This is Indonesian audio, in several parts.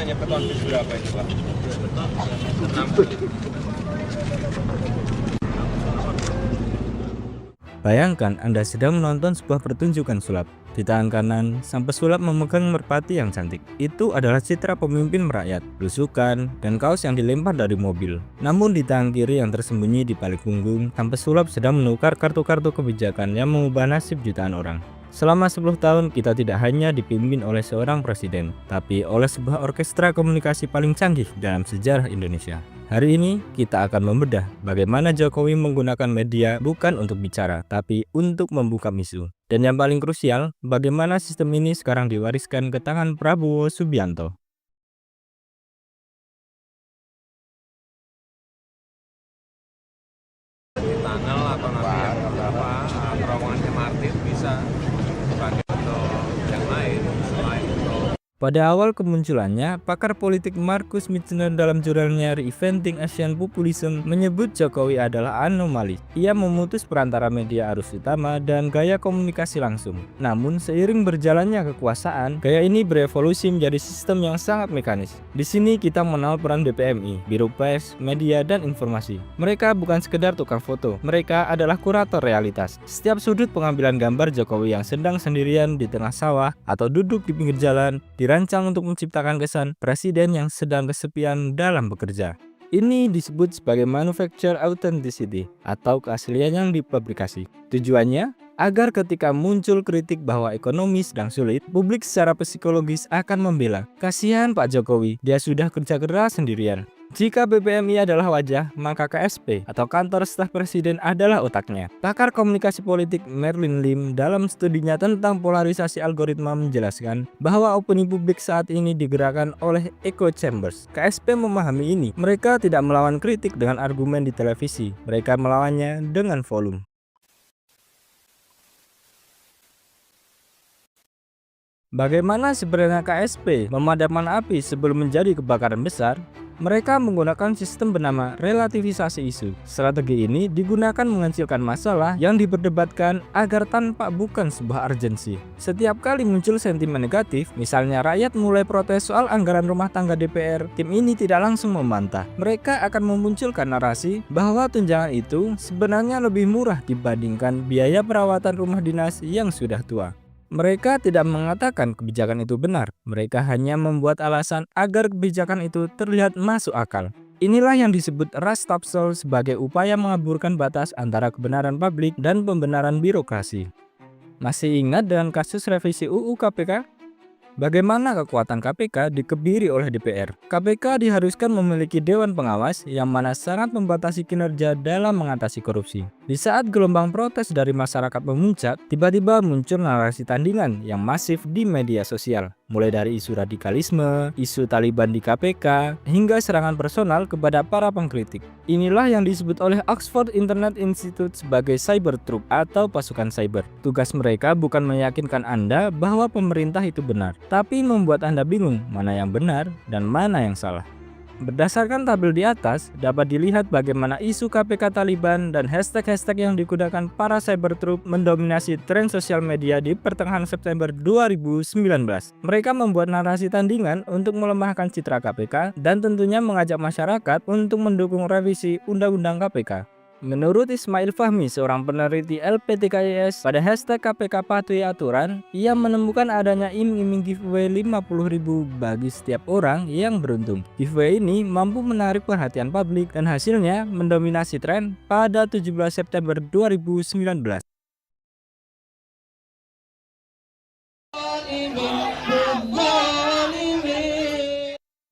nyampe konflik berapa itu Pak? 6. Bayangkan Anda sedang menonton sebuah pertunjukan sulap. Di tangan kanan, sang pesulap memegang merpati yang cantik. Itu adalah citra pemimpin merakyat, belusukan, dan kaos yang dilempar dari mobil. Namun di tangan kiri yang tersembunyi di balik punggung, sang pesulap sedang menukar kartu-kartu kebijakan yang mengubah nasib jutaan orang. Selama 10 tahun kita tidak hanya dipimpin oleh seorang presiden, tapi oleh sebuah orkestra komunikasi paling canggih dalam sejarah Indonesia. Hari ini kita akan membedah bagaimana Jokowi menggunakan media bukan untuk bicara, tapi untuk membuka isu. Dan yang paling krusial, bagaimana sistem ini sekarang diwariskan ke tangan Prabowo Subianto. Di tunnel atau nanti yang terowongan MRT itu bisa dipakai untuk yang lain selain untuk. Pada awal kemunculannya, pakar politik Markus Michener dalam jurnalnya Reinventing Asian Populism menyebut Jokowi adalah anomali. Ia memutus perantara media arus utama dan gaya komunikasi langsung. Namun seiring berjalannya kekuasaan, gaya ini berevolusi menjadi sistem yang sangat mekanis. Di sini kita mengenal peran BPMI, Biro Pers, Media, dan Informasi. Mereka bukan sekedar tukang foto, mereka adalah kurator realitas. Setiap sudut pengambilan gambar Jokowi yang sedang sendirian di tengah sawah atau duduk di pinggir jalan dirancang untuk menciptakan kesan presiden yang sedang kesepian dalam bekerja. Ini disebut sebagai manufacture authenticity atau keaslian yang dipabrikasi. Tujuannya agar ketika muncul kritik bahwa ekonomi sedang sulit, publik secara psikologis akan membela. Kasihan Pak Jokowi, dia sudah kerja keras sendirian. Jika BPMI adalah wajah, maka KSP atau Kantor Staf Presiden adalah otaknya. Pakar komunikasi politik Merlin Lim dalam studinya tentang polarisasi algoritma menjelaskan bahwa opini publik saat ini digerakkan oleh echo chambers. KSP memahami ini. Mereka tidak melawan kritik dengan argumen di televisi, mereka melawannya dengan volume. Bagaimana sebenarnya KSP memadamkan api sebelum menjadi kebakaran besar? Mereka menggunakan sistem bernama relativisasi isu. Strategi ini digunakan mengecilkan masalah yang diperdebatkan agar tanpa bukan sebuah urgensi. Setiap kali muncul sentimen negatif, misalnya rakyat mulai protes soal anggaran rumah tangga DPR, tim ini tidak langsung membantah. Mereka akan memunculkan narasi bahwa tunjangan itu sebenarnya lebih murah dibandingkan biaya perawatan rumah dinas yang sudah tua. Mereka tidak mengatakan kebijakan itu benar, mereka hanya membuat alasan agar kebijakan itu terlihat masuk akal. Inilah yang disebut Rush Topsol sebagai upaya mengaburkan batas antara kebenaran publik dan pembenaran birokrasi. Masih ingat dengan kasus revisi UU KPK? Bagaimana kekuatan KPK dikebiri oleh DPR? KPK diharuskan memiliki dewan pengawas yang mana sangat membatasi kinerja dalam mengatasi korupsi. Di saat gelombang protes dari masyarakat memuncak, tiba-tiba muncul narasi tandingan yang masif di media sosial. Mulai dari isu radikalisme, isu Taliban di KPK, hingga serangan personal kepada para pengkritik. Inilah yang disebut oleh Oxford Internet Institute sebagai cyber troop atau pasukan cyber. Tugas mereka bukan meyakinkan Anda bahwa pemerintah itu benar, tapi membuat Anda bingung mana yang benar dan mana yang salah. Berdasarkan tabel di atas, dapat dilihat bagaimana isu KPK Taliban dan hashtag-hashtag yang digunakan para cyber troop mendominasi tren sosial media di pertengahan September 2019. Mereka membuat narasi tandingan untuk melemahkan citra KPK dan tentunya mengajak masyarakat untuk mendukung revisi Undang-Undang KPK. Menurut Ismail Fahmi, seorang peneliti LPTKIS, pada hashtag KPK patuhi aturan, ia menemukan adanya iming-iming giveaway 50.000 bagi setiap orang yang beruntung. Giveaway ini mampu menarik perhatian publik dan hasilnya mendominasi tren pada 17 September 2019.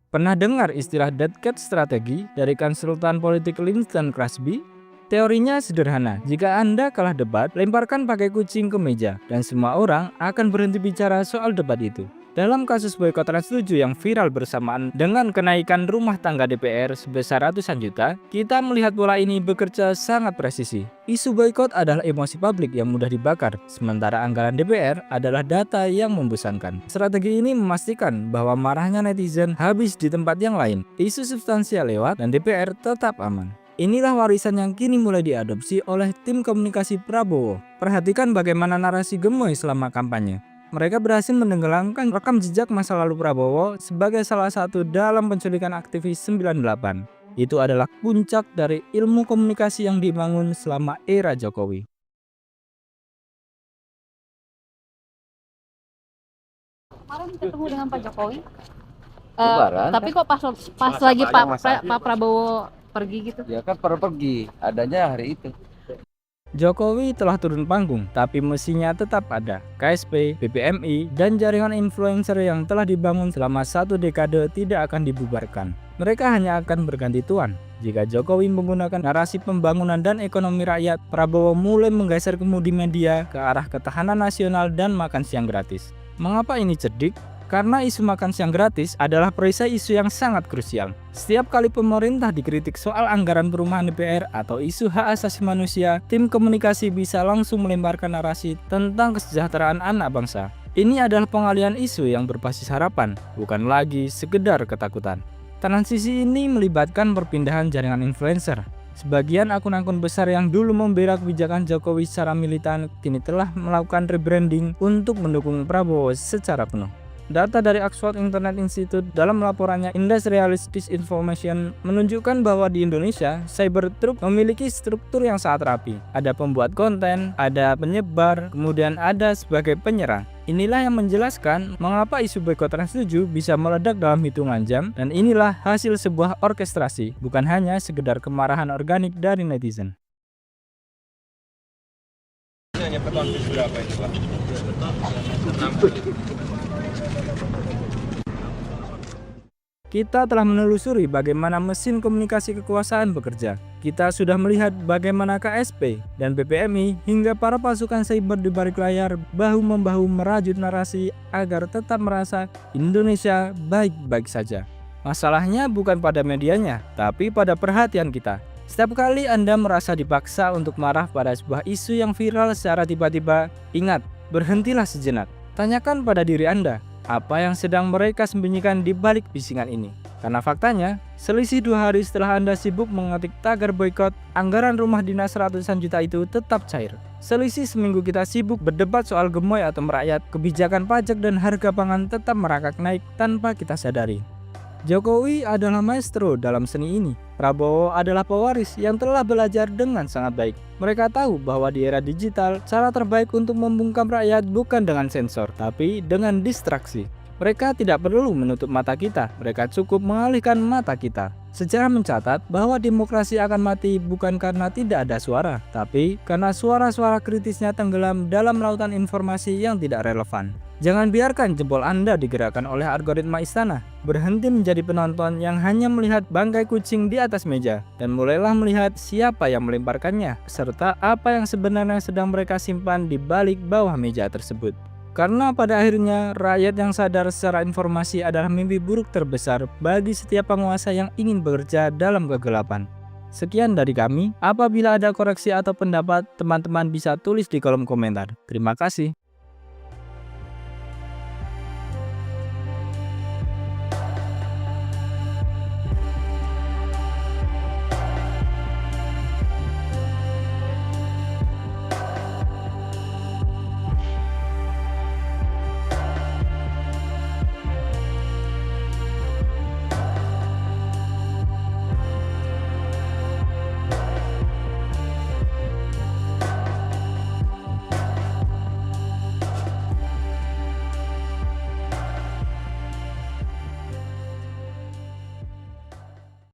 Pernah dengar istilah dead cat strategi dari konsultan politik Winston Crosby? Teorinya sederhana, jika Anda kalah debat, lemparkan pakai kucing ke meja, dan semua orang akan berhenti bicara soal debat itu. Dalam kasus boykot Trans 7 yang viral bersamaan dengan kenaikan rumah tangga DPR sebesar ratusan juta, kita melihat pola ini bekerja sangat presisi. Isu boykot adalah emosi publik yang mudah dibakar, sementara anggaran DPR adalah data yang membosankan. Strategi ini memastikan bahwa marahnya netizen habis di tempat yang lain, isu substansial lewat, dan DPR tetap aman. Inilah warisan yang kini mulai diadopsi oleh tim komunikasi Prabowo. Perhatikan bagaimana narasi gemoy selama kampanye. Mereka berhasil menenggelamkan rekam jejak masa lalu Prabowo sebagai salah satu dalam penculikan aktivis 98. Itu adalah puncak dari ilmu komunikasi yang dibangun selama era Jokowi. Kemarin ketemu dengan Pak Jokowi. Lebaran Tapi kok pas Masa lagi panjang, masa Pak Prabowo pergi gitu. ya kan pergi adanya hari itu. Jokowi telah turun panggung, tapi mesinnya tetap ada. KSP, BBMI, dan jaringan influencer yang telah dibangun selama 1 dekade tidak akan dibubarkan. Mereka hanya akan berganti tuan. Jika Jokowi menggunakan narasi pembangunan dan ekonomi rakyat, Prabowo mulai menggeser kemudi media ke arah ketahanan nasional dan makan siang gratis. Mengapa ini cerdik? Karena isu makan siang gratis adalah perisai isu yang sangat krusial. Setiap kali pemerintah dikritik soal anggaran perumahan DPR atau isu hak asasi manusia, tim komunikasi bisa langsung melemparkan narasi tentang kesejahteraan anak bangsa. Ini adalah pengalihan isu yang berbasis harapan, bukan lagi sekedar ketakutan. Transisi ini melibatkan perpindahan jaringan influencer. Sebagian akun-akun besar yang dulu membela kebijakan Jokowi secara militan kini telah melakukan rebranding untuk mendukung Prabowo secara penuh. Data dari Oxford Internet Institute dalam laporannya Industrialist Disinformation menunjukkan bahwa di Indonesia, Cybertruck memiliki struktur yang sangat rapi. Ada pembuat konten, ada penyebar, kemudian ada sebagai penyerang. Inilah yang menjelaskan mengapa isu boikot Trans 7 bisa meledak dalam hitungan jam, dan inilah hasil sebuah orkestrasi, bukan hanya sekedar kemarahan organik dari netizen. Hanya beton berapa itu, Pak? Kita telah menelusuri bagaimana mesin komunikasi kekuasaan bekerja. Kita sudah melihat bagaimana KSP dan BPMI hingga para pasukan cyber di balik layar bahu-membahu merajut narasi agar tetap merasa Indonesia baik-baik saja. Masalahnya bukan pada medianya, tapi pada perhatian kita. Setiap kali Anda merasa dipaksa untuk marah pada sebuah isu yang viral secara tiba-tiba, ingat, berhentilah sejenak. Tanyakan pada diri Anda, apa yang sedang mereka sembunyikan di balik bisingan ini? Karena faktanya, selisih 2 hari setelah Anda sibuk mengetik tagar boikot, anggaran rumah dinas ratusan juta itu tetap cair. Selisih seminggu kita sibuk berdebat soal gemoy atau merakyat, kebijakan pajak dan harga pangan tetap merangkak naik tanpa kita sadari. Jokowi adalah maestro dalam seni ini. Prabowo adalah pewaris yang telah belajar dengan sangat baik. Mereka tahu bahwa di era digital, cara terbaik untuk membungkam rakyat bukan dengan sensor, tapi dengan distraksi. Mereka tidak perlu menutup mata kita, mereka cukup mengalihkan mata kita. Sejarah mencatat bahwa demokrasi akan mati bukan karena tidak ada suara, tapi karena suara-suara kritisnya tenggelam dalam lautan informasi yang tidak relevan. Jangan biarkan jempol Anda digerakkan oleh algoritma istana. Berhenti menjadi penonton yang hanya melihat bangkai kucing di atas meja, dan mulailah melihat siapa yang melemparkannya, serta apa yang sebenarnya sedang mereka simpan di balik bawah meja tersebut. Karena pada akhirnya, rakyat yang sadar secara informasi adalah mimpi buruk terbesar bagi setiap penguasa yang ingin bekerja dalam kegelapan. Sekian dari kami. Apabila ada koreksi atau pendapat, teman-teman bisa tulis di kolom komentar. Terima kasih.